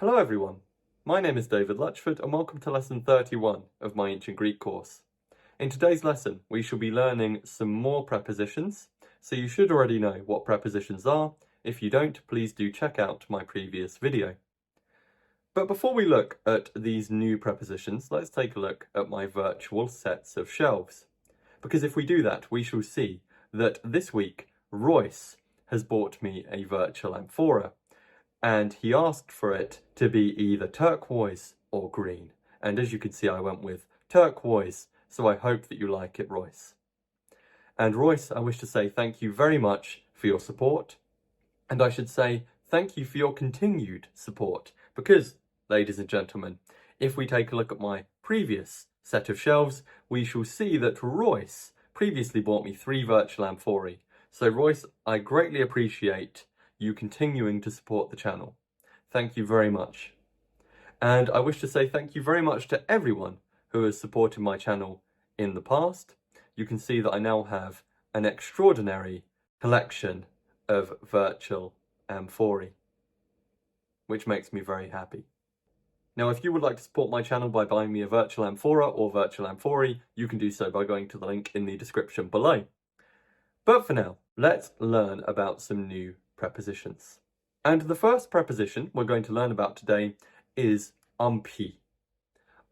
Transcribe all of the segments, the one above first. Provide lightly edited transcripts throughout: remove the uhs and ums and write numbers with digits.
Hello everyone, my name is David Luchford and welcome to lesson 31 of my Ancient Greek course. In today's lesson we shall be learning some more prepositions, so you should already know what prepositions are. If you don't, please do check out my previous video. But before we look at these new prepositions, let's take a look at my virtual sets of shelves. Because if we do that, we shall see that this week Royce has bought me a virtual amphora. And he asked for it to be either turquoise or green. And as you can see, I went with turquoise, so I hope that you like it, Royce. And Royce, I wish to say thank you very much for your support. And I should say thank you for your continued support. Because, ladies and gentlemen, if we take a look at my previous set of shelves, we shall see that Royce previously bought me 3 virtual amphorae. So Royce, I greatly appreciate you continuing to support the channel. Thank you very much. And I wish to say thank you very much to everyone who has supported my channel in the past. You can see that I now have an extraordinary collection of virtual amphorae, which makes me very happy. Now, if you would like to support my channel by buying me a virtual amphora or virtual amphorae, you can do so by going to the link in the description below. But for now, let's learn about some new prepositions. And the first preposition we're going to learn about today is umpy.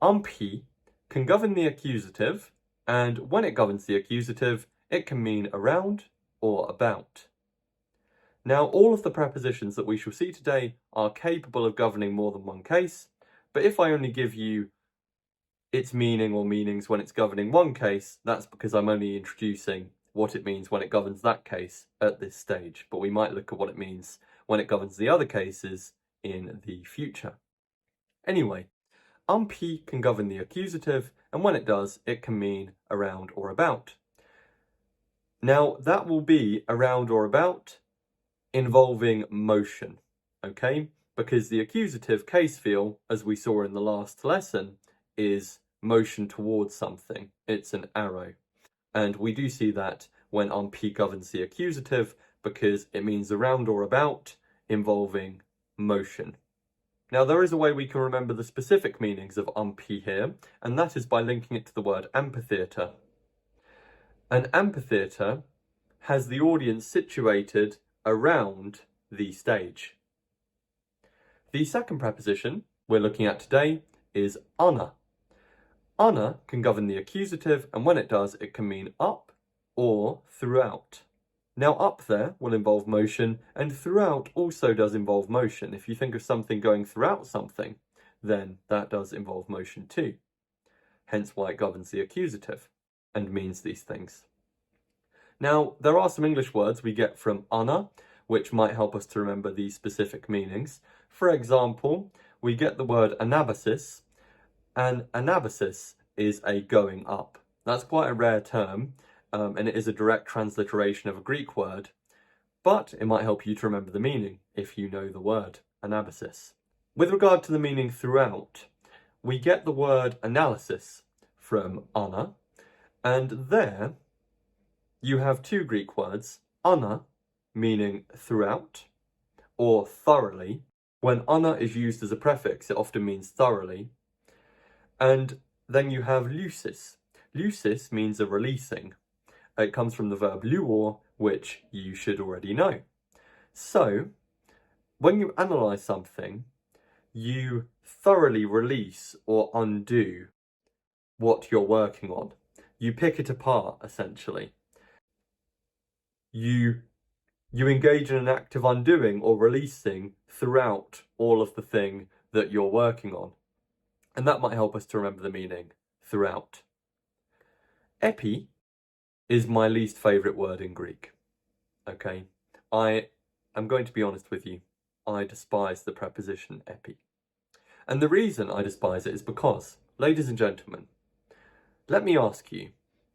Umpy can govern the accusative, and when it governs the accusative, it can mean around or about. Now, all of the prepositions that we shall see today are capable of governing more than one case, but if I only give you its meaning or meanings when it's governing one case, that's because I'm only introducing what it means when it governs that case at this stage, but we might look at what it means when it governs the other cases in the future. Anyway, umpy can govern the accusative, and when it does, it can mean around or about. Now, that will be around or about involving motion, okay? Because the accusative case feel, as we saw in the last lesson, is motion towards something. It's an arrow. And we do see that when umpy governs the accusative because it means around or about involving motion. Now, there is a way we can remember the specific meanings of umpy here, and that is by linking it to the word amphitheatre. An amphitheatre has the audience situated around the stage. The second preposition we're looking at today is unna. Unna can govern the accusative, and when it does, it can mean up or throughout. Now, up there will involve motion, and throughout also does involve motion. If you think of something going throughout something, then that does involve motion too. Hence why it governs the accusative and means these things. Now, there are some English words we get from unna, which might help us to remember these specific meanings. For example, we get the word anabasis. And anabasis is a going up. That's quite a rare term, and it is a direct transliteration of a Greek word, but it might help you to remember the meaning if you know the word anabasis. With regard to the meaning throughout, we get the word analysis from unna, and there you have 2 Greek words, unna meaning throughout or thoroughly. When unna is used as a prefix, it often means thoroughly. And then you have lusis. Lusis means a releasing. It comes from the verb luor, which you should already know. So, when you analyse something, you thoroughly release or undo what you're working on. You pick it apart, essentially. You engage in an act of undoing or releasing throughout all of the thing that you're working on. And that might help us to remember the meaning throughout. Epi is my least favourite word in Greek. Okay, I am going to be honest with you. I despise the preposition epi. And the reason I despise it is because, ladies and gentlemen, let me ask you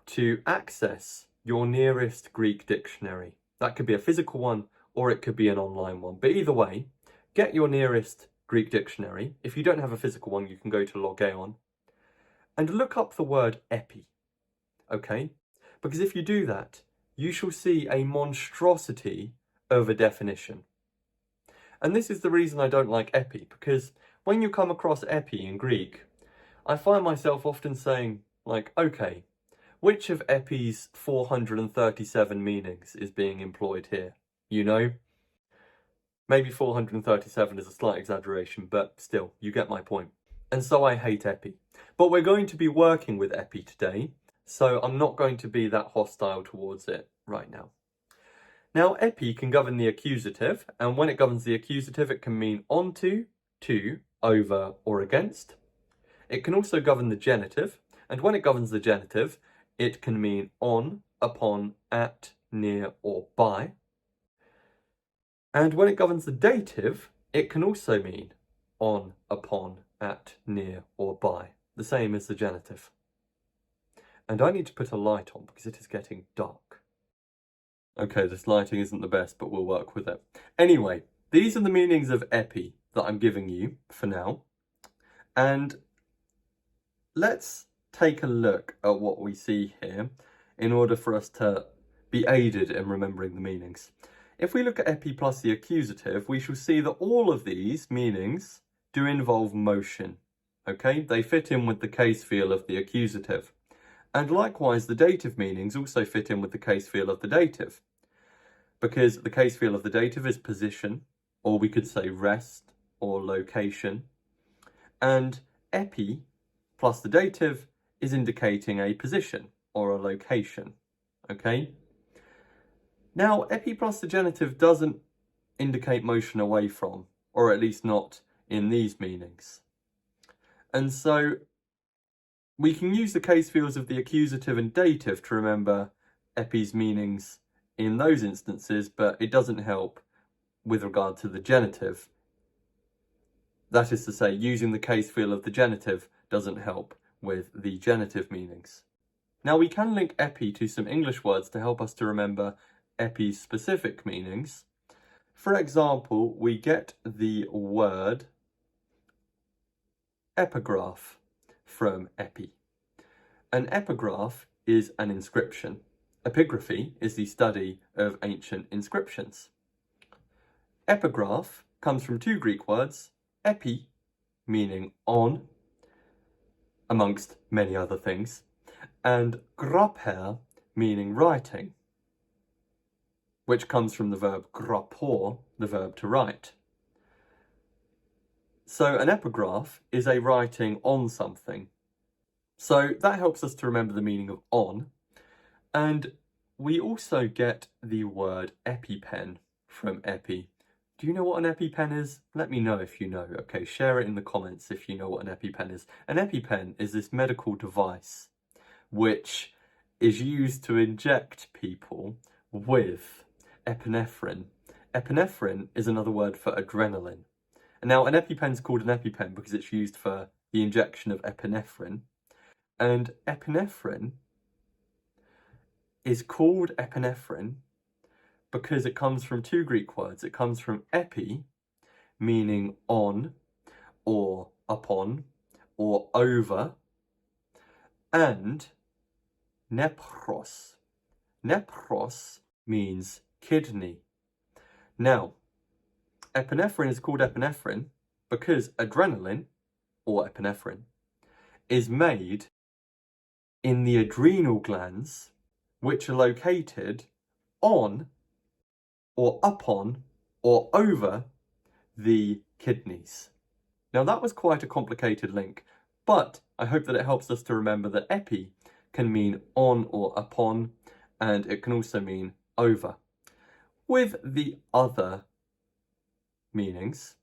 to access your nearest Greek dictionary. That could be a physical one or it could be an online one. But either way, get your nearest Greek dictionary. If you don't have a physical one, you can go to Logeon and look up the word epi, okay? Because if you do that, you shall see a monstrosity of a definition. And this is the reason I don't like epi, because when you come across epi in Greek, I find myself often saying, like, okay, which of epi's 437 meanings is being employed here? You know? Maybe 437 is a slight exaggeration, but still, you get my point. And so I hate epi. But we're going to be working with epi today, so I'm not going to be that hostile towards it right now. Now, epi can govern the accusative, and when it governs the accusative, it can mean onto, to, over, or against. It can also govern the genitive, and when it governs the genitive, it can mean on, upon, at, near, or by. And when it governs the dative, it can also mean on, upon, at, near, or by, the same as the genitive. And I need to put a light on because it is getting dark. Okay, this lighting isn't the best, but we'll work with it. Anyway, these are the meanings of epi that I'm giving you for now. And let's take a look at what we see here in order for us to be aided in remembering the meanings. If we look at epi plus the accusative, we shall see that all of these meanings do involve motion. Okay, they fit in with the case feel of the accusative. And likewise, the dative meanings also fit in with the case feel of the dative. Because the case feel of the dative is position, or we could say rest, or location. And epi plus the dative is indicating a position, or a location. Okay? Now, epi plus the genitive doesn't indicate motion away from, or at least not in these meanings. And so we can use the case feels of the accusative and dative to remember epi's meanings in those instances, but it doesn't help with regard to the genitive. That is to say, using the case feel of the genitive doesn't help with the genitive meanings. Now, we can link epi to some English words to help us to remember epi's specific meanings. For example, we get the word epigraph from epi. An epigraph is an inscription. Epigraphy is the study of ancient inscriptions. Epigraph comes from two Greek words, epi, meaning on, amongst many other things, and graper, meaning writing, which comes from the verb grapor, the verb to write. So an epigraph is a writing on something. So that helps us to remember the meaning of on. And we also get the word EpiPen from epi. Do you know what an EpiPen is? Let me know if you know. Okay, share it in the comments if you know what an EpiPen is. An EpiPen is this medical device which is used to inject people with epinephrine. Epinephrine is another word for adrenaline. And now an EpiPen is called an EpiPen because it's used for the injection of epinephrine. And epinephrine is called epinephrine because it comes from two Greek words. It comes from epi, meaning on, or upon, or over, and nepros. Nepros means kidney. Now, epinephrine is called epinephrine because adrenaline, or epinephrine, is made in the adrenal glands, which are located on, or upon, or over the kidneys. Now that was quite a complicated link, but I hope that it helps us to remember that epi can mean on or upon, and it can also mean over. With the other meanings,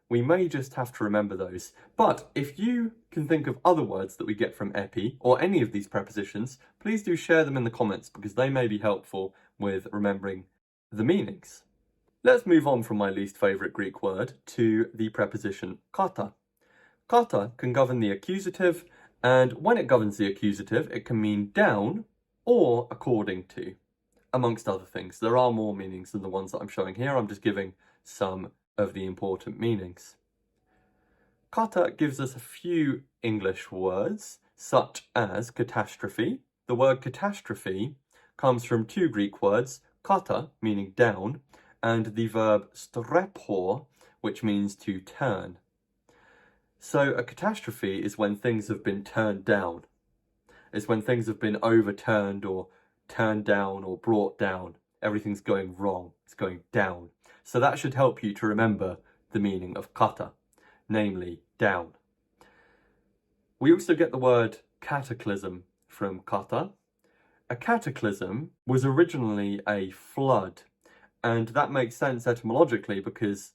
we may just have to remember those. But if you can think of other words that we get from epi, or any of these prepositions, please do share them in the comments because they may be helpful with remembering the meanings. Let's move on from my least favourite Greek word to the preposition kata. Kata can govern the accusative, and when it governs the accusative, it can mean down or according to, amongst other things. There are more meanings than the ones that I'm showing here. I'm just giving some of the important meanings. Kata gives us a few English words, such as catastrophe. The word catastrophe comes from two Greek words, kata, meaning down, and the verb strepor, which means to turn. So a catastrophe is when things have been turned down. It's when things have been overturned or turned down or brought down. Everything's going wrong. It's going down. So that should help you to remember the meaning of kata, namely down. We also get the word cataclysm from kata. A cataclysm was originally a flood, and that makes sense etymologically because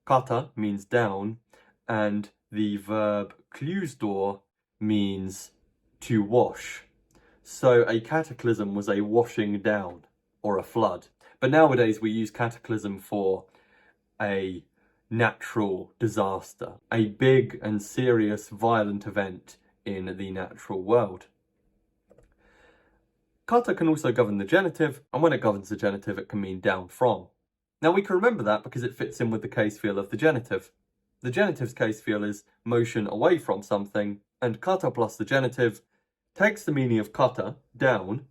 kata means down, and the verb kljusdor means to wash. So a cataclysm was a washing down or a flood. But nowadays we use cataclysm for a natural disaster, a big and serious violent event in the natural world. Kata can also govern the genitive, and when it governs the genitive it can mean down from. Now we can remember that because it fits in with the case feel of the genitive. The genitive's case feel is motion away from something, and kata plus the genitive takes the meaning of kata, down,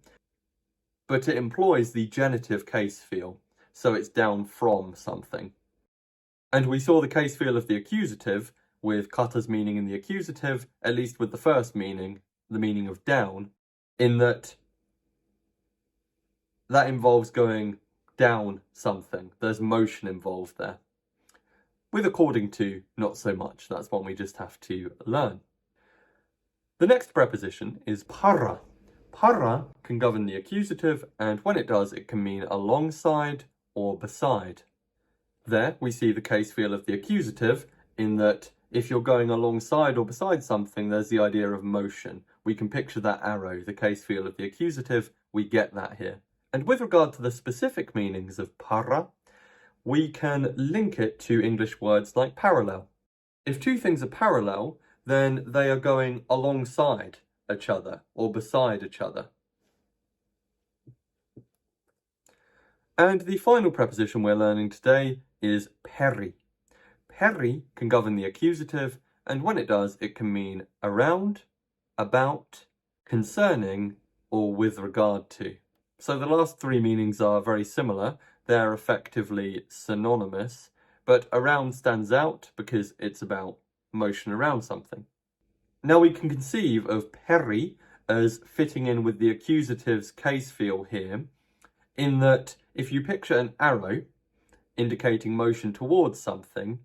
but it employs the genitive case feel, so it's down from something. And we saw the case feel of the accusative with kata's meaning in the accusative, at least with the first meaning, the meaning of down, in that involves going down something. There's motion involved there. With according to, not so much. That's one we just have to learn. The next preposition is para. Para can govern the accusative, and when it does, it can mean alongside or beside. There we see the case feel of the accusative in that if you're going alongside or beside something, there's the idea of motion. We can picture that arrow, the case feel of the accusative, we get that here. And with regard to the specific meanings of para, we can link it to English words like parallel. If two things are parallel, then they are going alongside each other or beside each other. And the final preposition we're learning today is peri. Peri can govern the accusative, and when it does, it can mean around, about, concerning, or with regard to. So the last three meanings are very similar. They're effectively synonymous, but around stands out because it's about motion around something. Now we can conceive of peri as fitting in with the accusative's case feel here, in that if you picture an arrow indicating motion towards something,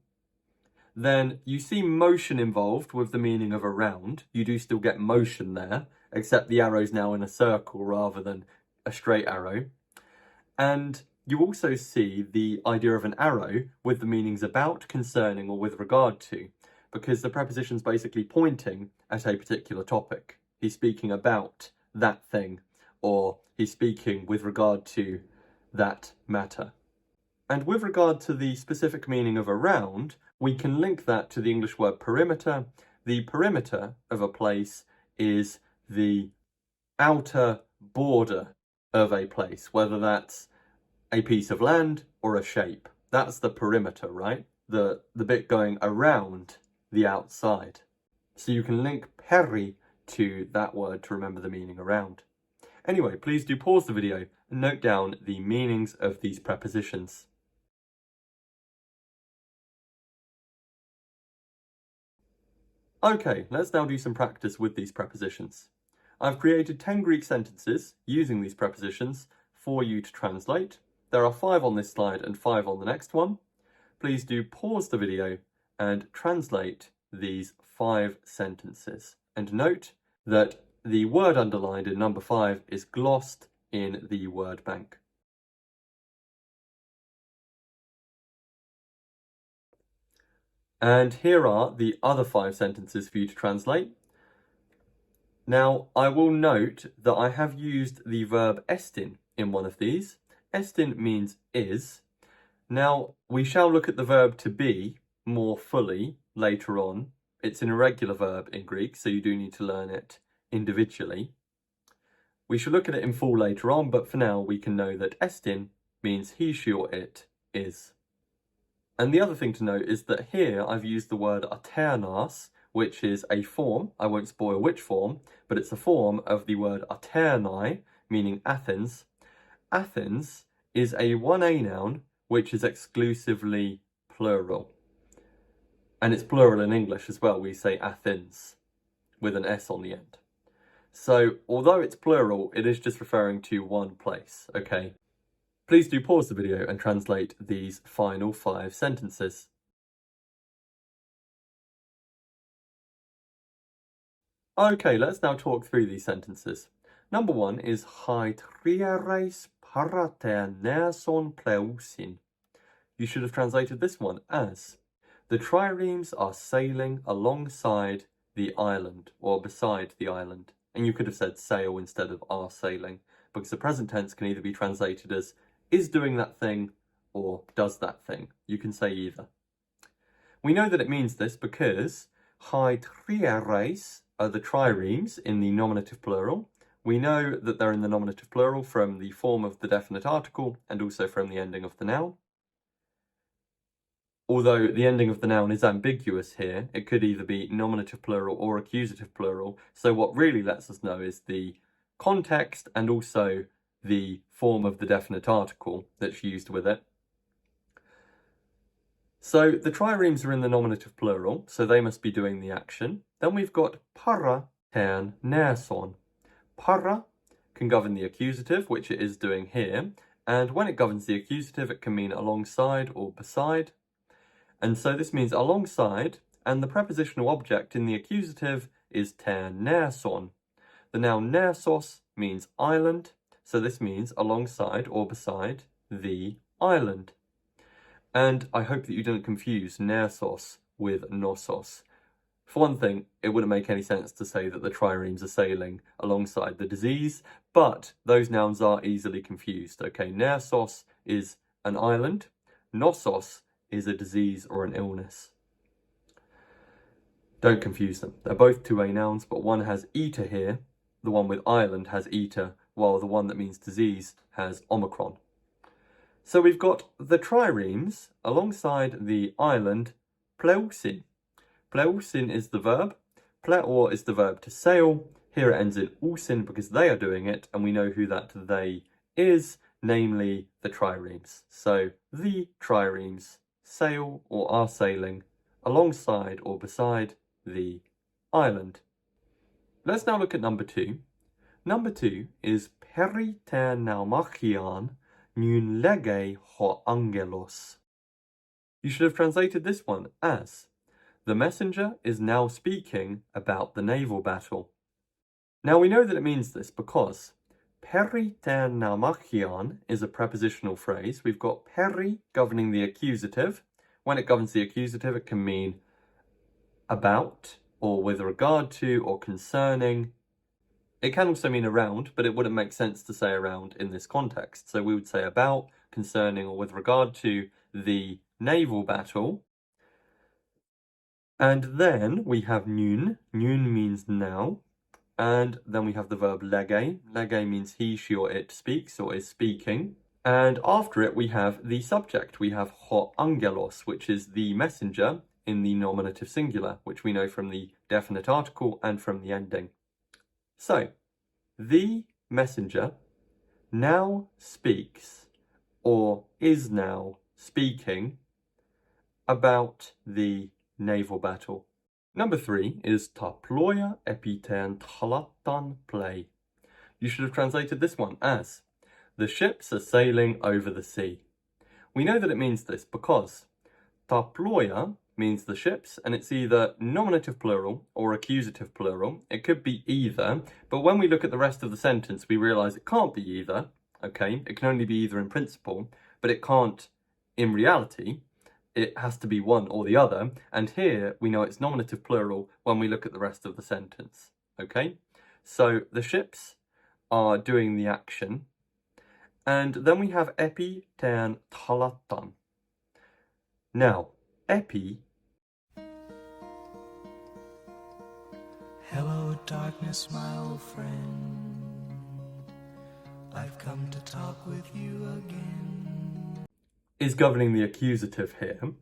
then you see motion involved with the meaning of around. You do still get motion there, except the arrow's now in a circle rather than a straight arrow. And you also see the idea of an arrow with the meanings about, concerning, or with regard to, because the preposition's basically pointing at a particular topic. He's speaking about that thing, or he's speaking with regard to that matter. And with regard to the specific meaning of around, we can link that to the English word perimeter. The perimeter of a place is the outer border of a place, whether that's a piece of land or a shape. That's the perimeter, right? The bit going around the outside. So you can link peri to that word to remember the meaning around. Anyway, please do pause the video and note down the meanings of these prepositions. Okay, let's now do some practice with these prepositions. I've created 10 Greek sentences using these prepositions for you to translate. There are 5 on this slide and 5 on the next one. Please do pause the video and translate these 5 sentences. And note that the word underlined in number 5 is glossed in the word bank. And here are the other 5 sentences for you to translate. Now, I will note that I have used the verb estin in one of these. Estin means is. Now, we shall look at the verb to be more fully later on. It's an irregular verb in Greek, so you do need to learn it individually. We shall look at it in full later on, but for now we can know that estin means he, she, or it is. And the other thing to note is that here I've used the word aternas, which is a form, I won't spoil which form, but it's a form of the word aternai, meaning Athens. Athens is a 1A noun, which is exclusively plural. And it's plural in English as well. We say Athens with an S on the end. So although it's plural, it is just referring to one place, okay? Please do pause the video and translate these final 5 sentences. Okay, let's now talk through these sentences. Number 1 is Hai triareis parate neson pleusin. You should have translated this one as the triremes are sailing alongside the island or beside the island. And you could have said sail instead of are sailing, because the present tense can either be translated as is doing that thing or does that thing. You can say either. We know that it means this because hai triareis are the triremes in the nominative plural. We know that they're in the nominative plural from the form of the definite article and also from the ending of the noun. Although the ending of the noun is ambiguous here, it could either be nominative plural or accusative plural. So what really lets us know is the context and also the form of the definite article that's used with it. So the triremes are in the nominative plural, so they must be doing the action. Then we've got para ten neson. Para can govern the accusative, which it is doing here. And when it governs the accusative, it can mean alongside or beside. And so this means alongside, and the prepositional object in the accusative is ten neson. The noun nersos means island, so this means alongside or beside the island. And I hope that you didn't confuse nersos with nosos. For one thing, it wouldn't make any sense to say that the triremes are sailing alongside the disease, but those nouns are easily confused. Okay, nersos is an island, nosos is a disease or an illness. Don't confuse them. They're both 2A nouns, but one has eta here. The one with island has eta, while the one that means disease has omicron. So we've got the triremes alongside the island pleusin. Pleusin is the verb. Pleur is the verb to sail. Here it ends in usin because they are doing it, and we know who that they is, namely the triremes. So the triremes sail or are sailing alongside or beside the island. Let's now look at number 2. Number 2 is peri te naumachian nun lege ho angelos. You should have translated this one as the messenger is now speaking about the naval battle. Now we know that it means this because peri te naumachian is a prepositional phrase. We've got peri governing the accusative. When it governs the accusative, it can mean about or with regard to or concerning. It can also mean around, but it wouldn't make sense to say around in this context. So we would say about, concerning, or with regard to the naval battle. And then we have nun. Nun means now. And then we have the verb lege. Lege means he, she, or it speaks or is speaking. And after it, we have the subject. We have ho angelos, which is the messenger in the nominative singular, which we know from the definite article and from the ending. So, the messenger now speaks or is now speaking about the naval battle. Number 3 is ta ploia epiten thalatan play. You should have translated this one as the ships are sailing over the sea. We know that it means this because ta ploia means the ships, and it's either nominative plural or accusative plural. It could be either, but when we look at the rest of the sentence, we realise it can't be either, okay? It can only be either in principle, but it can't in reality. It has to be one or the other, and here we know it's nominative plural when we look at the rest of the sentence, okay? So the ships are doing the action, and then we have epi ten talatan. Now, epi. Hello, darkness, my old friend. I've come to talk with you again. Is governing the accusative here,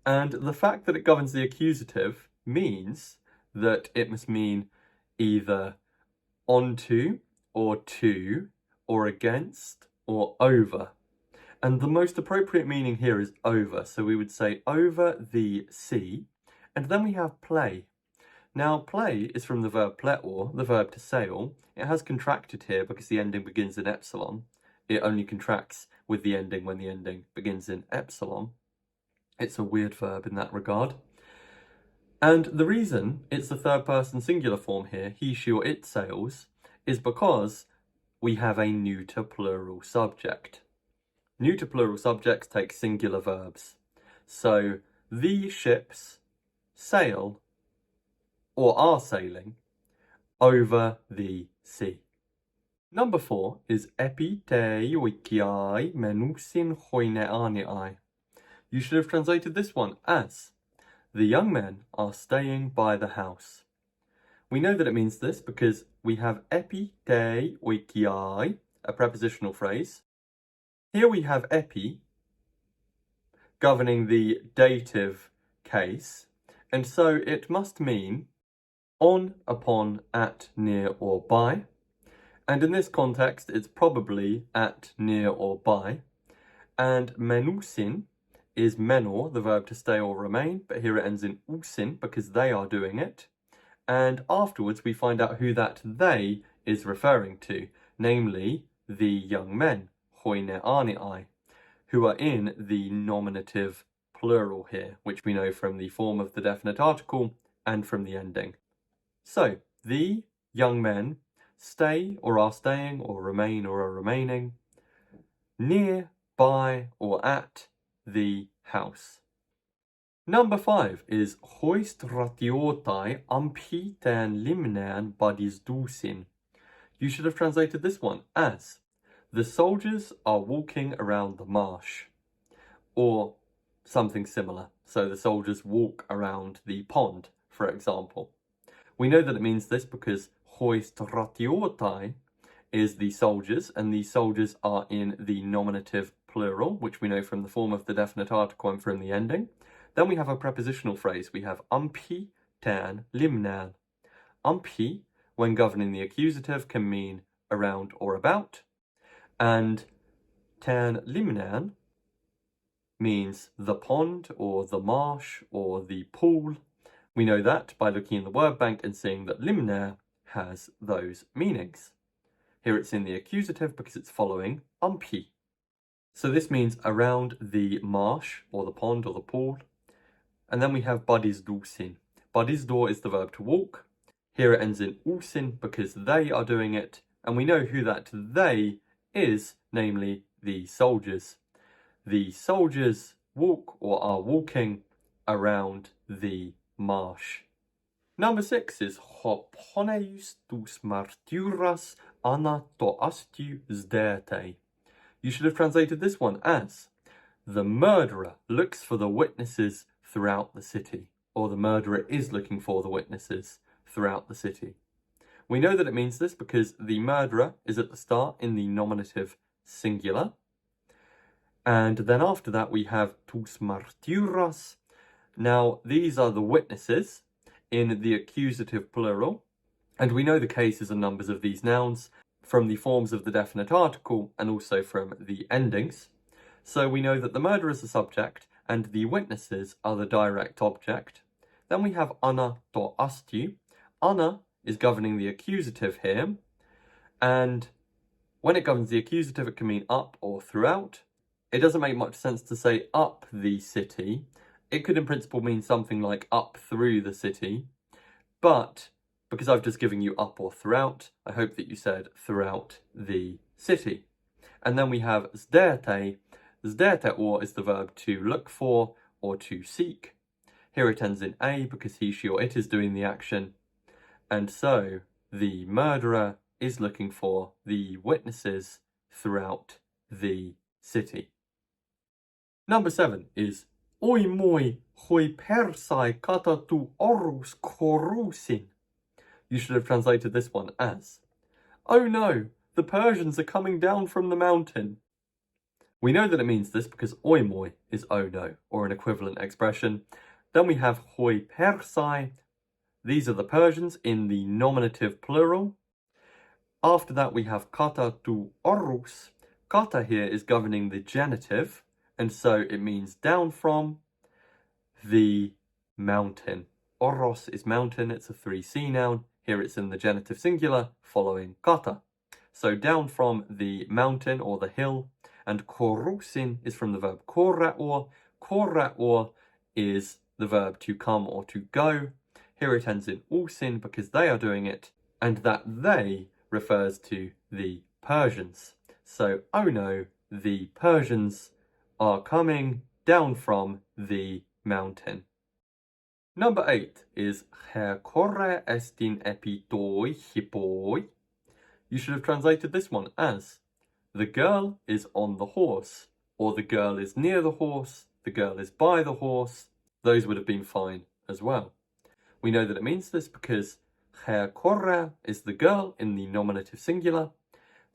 and the fact that it governs the accusative means that it must mean either onto or to or against or over. And the most appropriate meaning here is over, so we would say over the sea, And then we have play. Now, play is from the verb pleor, the verb to sail. It has contracted here because the ending begins in epsilon. It only contracts with the ending when the ending begins in epsilon. It's a weird verb in that regard. And the reason it's the third person singular form here, he, she, or it sails, is because we have a neuter plural subject. Neuter plural subjects take singular verbs. So, the ships sail or are sailing over the sea. Number 4 is epi te oikiai menusin hoineaniai. You should have translated this one as the young men are staying by the house. We know that it means this because we have epi te oikiai, a prepositional phrase. Here we have epi governing the dative case, and so it must mean on, upon, at, near, or by. And in this context, it's probably at, near, or by. And menusin is menor, the verb to stay or remain, but here it ends in usin because they are doing it. And afterwards, we find out who that they is referring to, namely the young men, hoineaniai, who are in the nominative plural here, which we know from the form of the definite article and from the ending. So, the young men stay or are staying or remain or are remaining near, by, or at the house. Number 5 is hoist ratiotai ampiten limnen badisdusin. You should have translated this one as the soldiers are walking around the marsh, or something similar. So the soldiers walk around the pond, for example. We know that it means this because hoist ratiotai is the soldiers, and the soldiers are in the nominative plural, which we know from the form of the definite article and from the ending. Then we have a prepositional phrase. We have ampi tan limnan. Ampi, when governing the accusative, can mean around or about, and tan limnan means the pond or the marsh or the pool. We know that by looking in the word bank and seeing that limner has those meanings. Here it's in the accusative because it's following ampi. So this means around the marsh or the pond or the pool. And then we have badisdusin. Badisdor is the verb to walk. Here it ends in usin because they are doing it. And we know who that they is, namely the soldiers. The soldiers walk or are walking around the marsh. Number 6 is hoponeus tus martyras anatoastiu zdete. You should have translated this one as the murderer looks for the witnesses throughout the city, or the murderer is looking for the witnesses throughout the city. We know that it means this because the murderer is at the start in the nominative singular, and then after that we have tus martyras. Now these are the witnesses in the accusative plural, and we know the cases and numbers of these nouns from the forms of the definite article and also from the endings. So we know that the murderer is the subject and the witnesses are the direct object. Then we have ana to astiu. Ana is governing the accusative here, and when it governs the accusative it can mean up or throughout. It doesn't make much sense to say up the city. It could in principle mean something like up through the city, but because I've just given you up or throughout, I hope that you said throughout the city. And then we have zderte. Zderte or is the verb to look for or to seek. Here it ends in a because he, she, or it is doing the action. And so the murderer is looking for the witnesses throughout the city. Number 7 is oi moi hoi persai kata tu orus korusin. You should have translated this one as, oh no, the Persians are coming down from the mountain. We know that it means this because oi moi is oh no, or an equivalent expression. Then we have hoi persai. These are the Persians in the nominative plural. After that we have kata tu orus. Kata here is governing the genitive, and so it means down from. The mountain. Oros is mountain, it's a 3C noun. Here it's in the genitive singular, following kata. So down from the mountain or the hill, and korusin is from the verb korraor. Korraor is the verb to come or to go. Here it ends in usin because they are doing it, and that they refers to the Persians. So, oh no, the Persians are coming down from the mountain. Number 8 is Herkorre estin epitoi hippoi. You should have translated this one as the girl is on the horse, or the girl is near the horse, the girl is by the horse. Those would have been fine as well. We know that it means this because Herkorre is the girl in the nominative singular.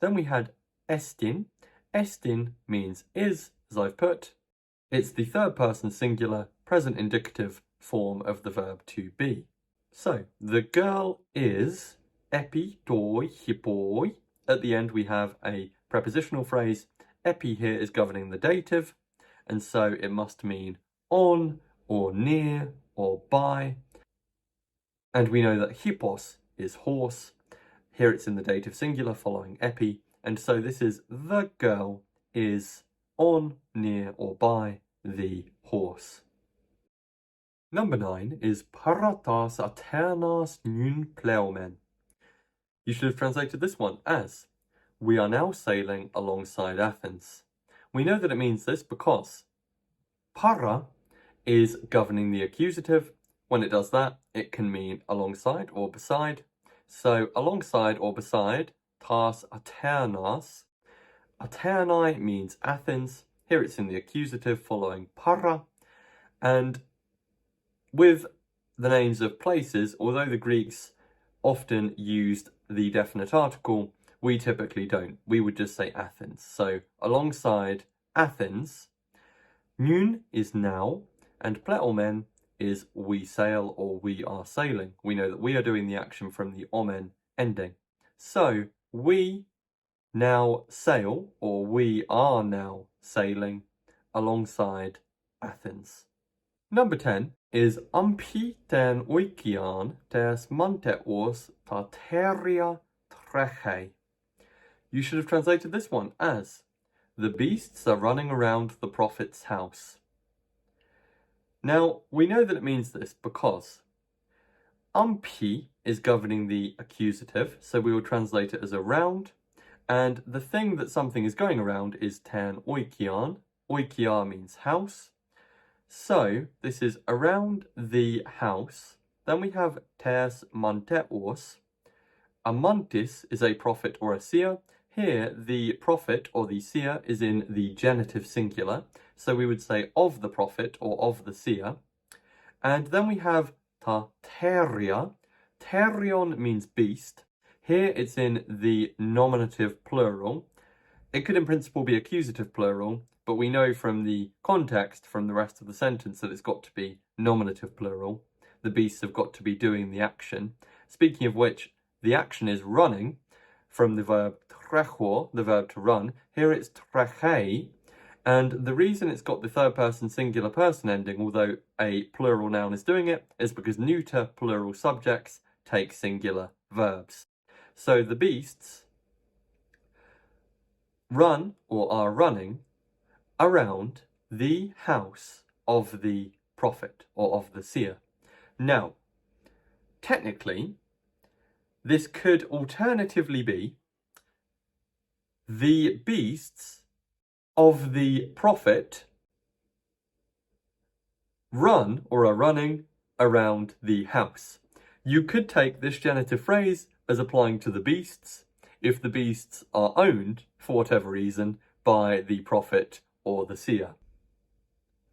Then we had estin. Estin means is, as I've put. It's the third person singular present indicative form of the verb to be. So, the girl is epi toi hippoi. At the end we have a prepositional phrase. Epi here is governing the dative, and so it must mean on, or near, or by. And we know that hippos is horse. Here it's in the dative singular following epi, and so this is the girl is on, near, or by the horse. Number 9 is paratas aternas nun pleumen. You should have translated this one as we are now sailing alongside Athens. We know that it means this because para is governing the accusative. When it does that, it can mean alongside or beside. So alongside or beside, tas aternas. Aternai means Athens. Here it's in the accusative following para. And with the names of places, although the Greeks often used the definite article, we typically don't. We would just say Athens. So alongside Athens, nun is now, and pleomen is we sail or we are sailing. We know that we are doing the action from the omen ending. So we now sail, or we are now sailing alongside Athens. Number 10 is Ampi ten oikian tes manteos tarteria treche. You should have translated this one as the beasts are running around the prophet's house. Now, we know that it means this because ampi is governing the accusative, so we will translate it as around, and the thing that something is going around is ten oikian. Oikia means house. So, this is around the house. Then we have tes manteos. A mantis is a prophet or a seer. Here, the prophet or the seer is in the genitive singular. So we would say of the prophet or of the seer. And then we have ta teria. Terion means beast. Here it's in the nominative plural. It could in principle be accusative plural, but we know from the context from the rest of the sentence that it's got to be nominative plural. The beasts have got to be doing the action. Speaking of which, the action is running from the verb trechor, the verb to run. Here it's trechei, and the reason it's got the third person singular person ending, although a plural noun is doing it, is because neuter plural subjects take singular verbs. So the beasts run or are running around the house of the prophet or of the seer. Now, technically, this could alternatively be the beasts of the prophet run or are running around the house. You could take this genitive phrase as applying to the beasts if the beasts are owned, for whatever reason, by the prophet or the seer.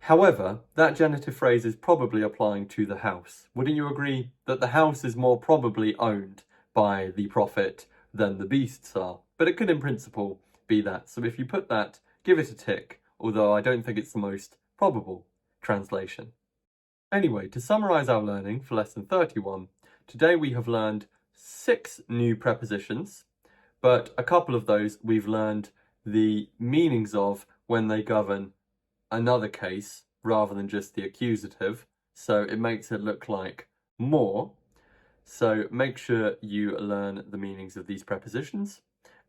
However, that genitive phrase is probably applying to the house. Wouldn't you agree that the house is more probably owned by the prophet than the beasts are? But it could in principle be that. So if you put that, give it a tick, although I don't think it's the most probable translation. Anyway, to summarise our learning for lesson 31, today we have learned 6 new prepositions, but a couple of those we've learned the meanings of when they govern another case rather than just the accusative. so it makes it look like more. So make sure you learn the meanings of these prepositions.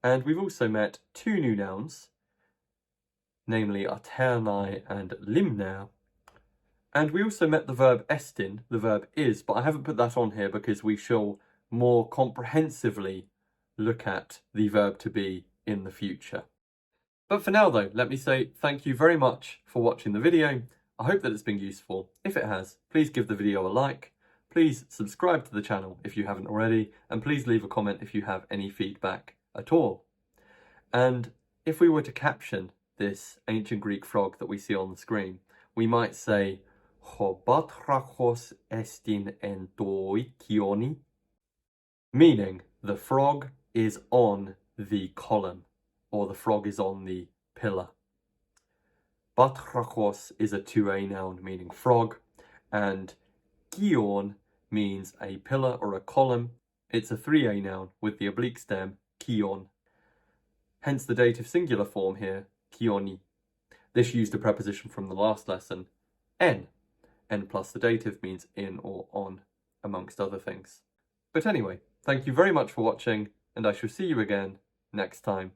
And we've also met two new nouns, namely alternai and limner. And we also met the verb estin, the verb is, but I haven't put that on here because we shall more comprehensively look at the verb to be in the future. But for now though, let me say thank you very much for watching the video. I hope that it's been useful. If it has, please give the video a like. Please subscribe to the channel if you haven't already, and please leave a comment if you have any feedback at all. And if we were to caption this ancient Greek frog that we see on the screen, we might say Chobatrachos estin en toi kioni, meaning the frog is on the column, or the frog is on the pillar. Batrachos is a 2A noun meaning frog, and kion means a pillar or a column. It's a 3A noun with the oblique stem, kion. Hence the dative singular form here, kioni. This used a preposition from the last lesson, en. En plus the dative means in or on, amongst other things. But anyway, thank you very much for watching, and I shall see you again next time.